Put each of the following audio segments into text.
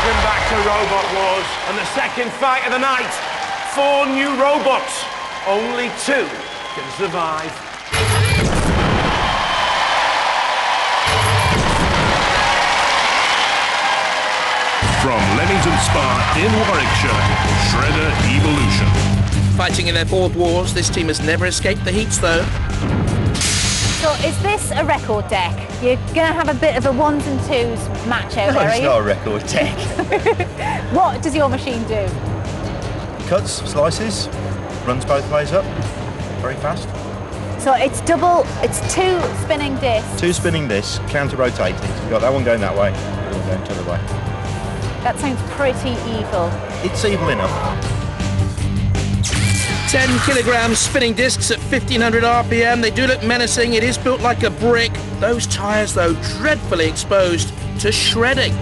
Welcome back to Robot Wars and the second fight of the night. 4 new robots. Only 2 can survive. From Leamington Spa in Warwickshire, Shredder Evolution. Fighting in their 4th wars, this team has never escaped the heats, though. So is this a record deck? You're going to have a bit of a 1s and 2s match out there, are you? No, it's not a record deck. What does your machine do? Cuts, slices, runs both ways up, very fast. So it's 2 spinning discs. 2 spinning discs, counter-rotating. So you've got that one going that way, that one going the other way. That sounds pretty evil. It's evil enough. 10 kilograms spinning discs at 1500 RPM. They do look menacing. It is built like a brick. Those tyres, though, dreadfully exposed to shredding.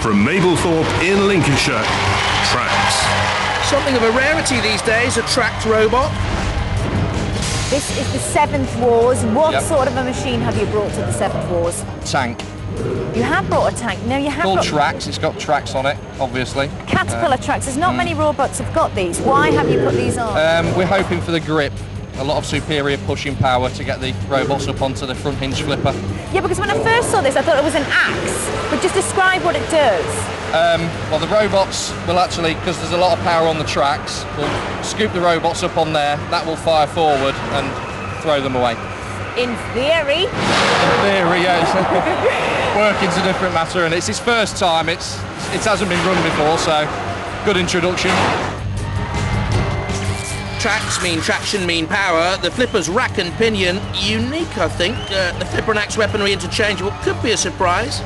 From Mablethorpe in Lincolnshire, Trax. Something of a rarity these days, a tracked robot. This is the 7th Wars. What sort of a machine have you brought to the 7th Wars? Tank. You have brought a tank. No, you have Called brought... Trax. It's got Trax on it, obviously. Caterpillar Trax. There's not many robots have got these. Why have you put these on? We're hoping for the grip. A lot of superior pushing power to get the robots up onto the front hinge flipper. Yeah, because when I first saw this, I thought it was an axe. But just describe what it does. Well, the robots will actually, because there's a lot of power on the tracks, we'll scoop the robots up on there. That will fire forward and throw them away. In theory. In theory, yeah. Working's a different matter, and it's his first time. It hasn't been run before, so good introduction. Tracks mean traction, mean power. The flipper's rack and pinion, unique, I think. The flipper and axe weaponry interchangeable, could be a surprise.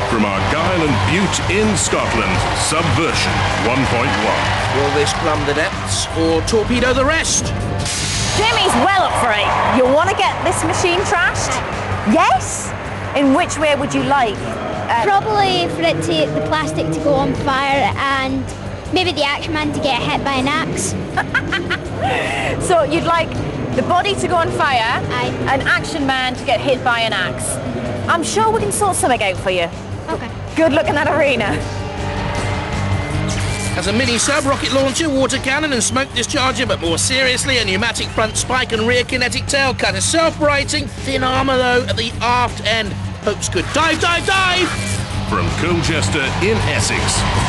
From Argyll and Bute in Scotland, Subversion 1.1. Will this plumb the depths or torpedo the rest? Jimmy's well up for it. You want to get this machine trashed? Yes? In which way would you like? Probably for it to, the plastic to go on fire and maybe the Action Man to get hit by an axe. So you'd like the body to go on fire, Aye. an Action Man to get hit by an axe. I'm sure we can sort something out for you. Okay. Good luck in that arena. As a mini-sub, rocket launcher, water cannon and smoke discharger, but more seriously, a pneumatic front spike and rear kinetic tail cutter. Self-righting, thin armour, though, at the aft end. Hopes good. Dive, dive, dive! From Colchester in Essex,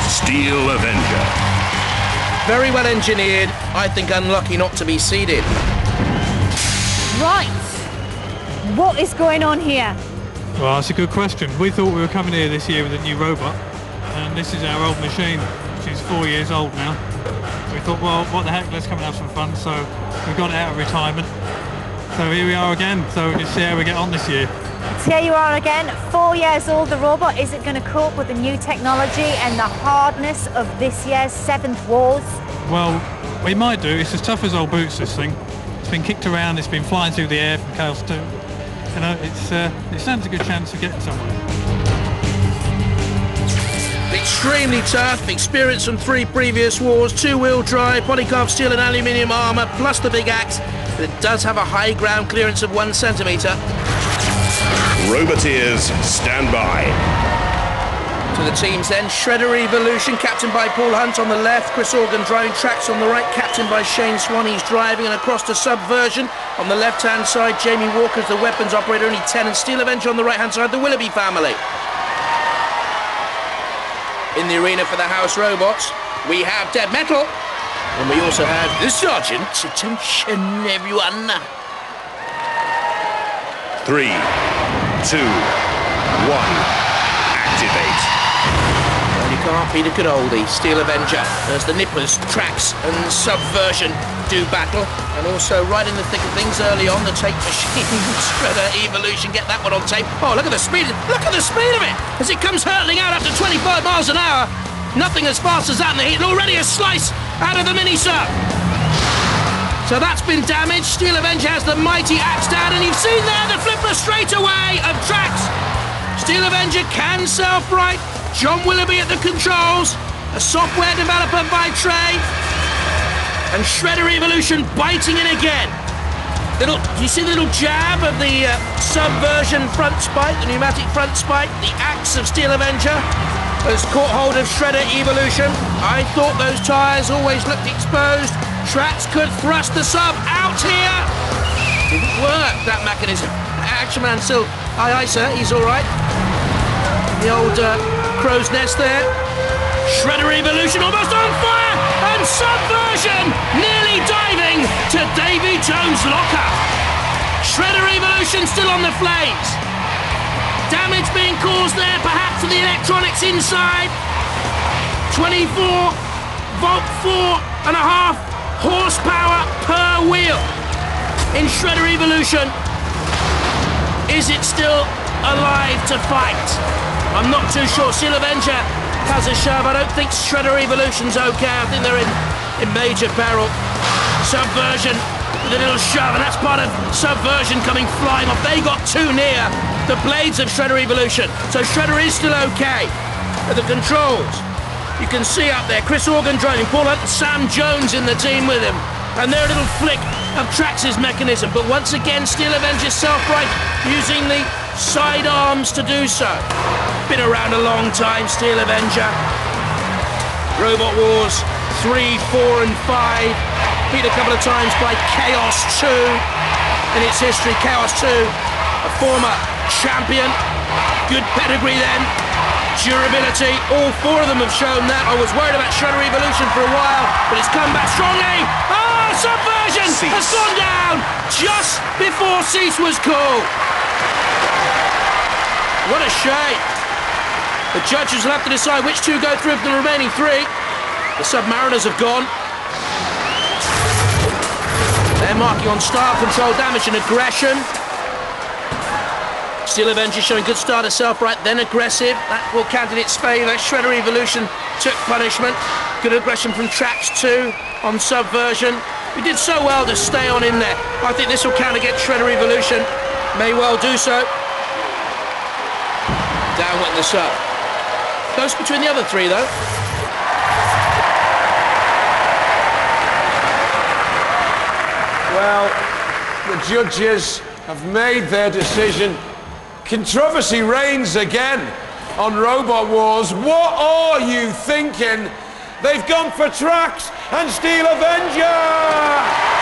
Steel Avenger. Very well engineered. I think unlucky not to be seeded. Right. What is going on here? Well, that's a good question. We thought we were coming here this year with a new robot, and this is our old machine. She's 4 years old now. We thought, well, what the heck, let's come and have some fun. So we got it out of retirement. So here we are again. So we'll just see how we get on this year. So here you are again, 4 years old. The robot, is it going to cope with the new technology and the hardness of this year's 7th Wars? Well, we might do. It's as tough as old boots, this thing. It's been kicked around, it's been flying through the air from Cales 2. You know, it stands a good chance of getting somewhere. Extremely tough, experience from 3 previous wars, 2-wheel drive, polycarbonate steel and aluminium armour, plus the big axe. But it does have a high ground clearance of 1 centimetre. Roboteers, stand by. To the team's end, Shredder Evolution, captained by Paul Hunt on the left, Chris Organ driving Trax on the right, captained by Shane Swan, he's driving, and across to Subversion. On the left-hand side, Jamie Walker's the weapons operator, only 10, and Steel Avenger on the right-hand side, the Willoughby family. In the arena for the house robots, we have Dead Metal, and we also have the Sergeant. Attention, everyone. 3, 2, 1, activate. Well, you can't beat a good oldie, Steel Avenger, as the Nippers, Trax and Subversion do battle. And also right in the thick of things early on, the tape machine, Shredder Evolution, get that one on tape. Oh, look at the speed of it, as it comes hurtling out up to 25 miles an hour. Nothing as fast as that in the heat, and already a slice out of the mini-sub. So that's been damaged. Steel Avenger has the mighty axe down, and you've seen there the flipper straight away of Trax. Steel Avenger can self-right. John Willoughby at the controls. A software developer by Trey. And Shredder Evolution biting in again. Do you see the little jab of the Subversion front spike, the pneumatic front spike, the axe of Steel Avenger has caught hold of Shredder Evolution. I thought those tyres always looked exposed. Trax could thrust the sub out here. Didn't work, that mechanism. Action Man still, aye sir, he's all right. The old crow's nest there. Shredder Evolution almost on fire, and Subversion nearly diving to Davy Jones' locker. Shredder Evolution still on the flames. Damage being caused there, perhaps to the electronics inside. 24 volt 4.5 horsepower per wheel in Shredder Evolution. Is it still alive to fight? I'm not too sure. Steel Avenger has a shove. I don't think Shredder Evolution's okay. I think they're in major peril. Subversion with a little shove, and that's part of Subversion coming flying off. They got too near the blades of Shredder Evolution. So Shredder is still okay. At the controls, you can see up there Chris Organ driving, Paul Hunt and Sam Jones in the team with him. And their little flick of Trax's mechanism. But once again, Steel Avenger's self-right, using the side arms to do so. Been around a long time, Steel Avenger. Robot Wars 3, 4 and 5. Beat a couple of times by Chaos 2 in its history. Chaos 2, a former champion. Good pedigree then. Durability, all four of them have shown that. I was worried about Shredder Evolution for a while, but it's come back strongly. Ah, Subversion has gone down just before Cease was called. What a shame. The judges will have to decide which two go through for the remaining three. The Submariners have gone. They're marking on style, control, damage and aggression. Steel Avenger showing good start of self-right, then aggressive. That will count in its favour. Shredder Evolution took punishment. Good aggression from Trax 2 on Subversion. We did so well to stay on in there. I think this will count against Shredder Evolution. May well do so. Down went the sub. Close between the other three though. Well, the judges have made their decision. Controversy reigns again on Robot Wars. What are you thinking? They've gone for Trax and Steel Avenger!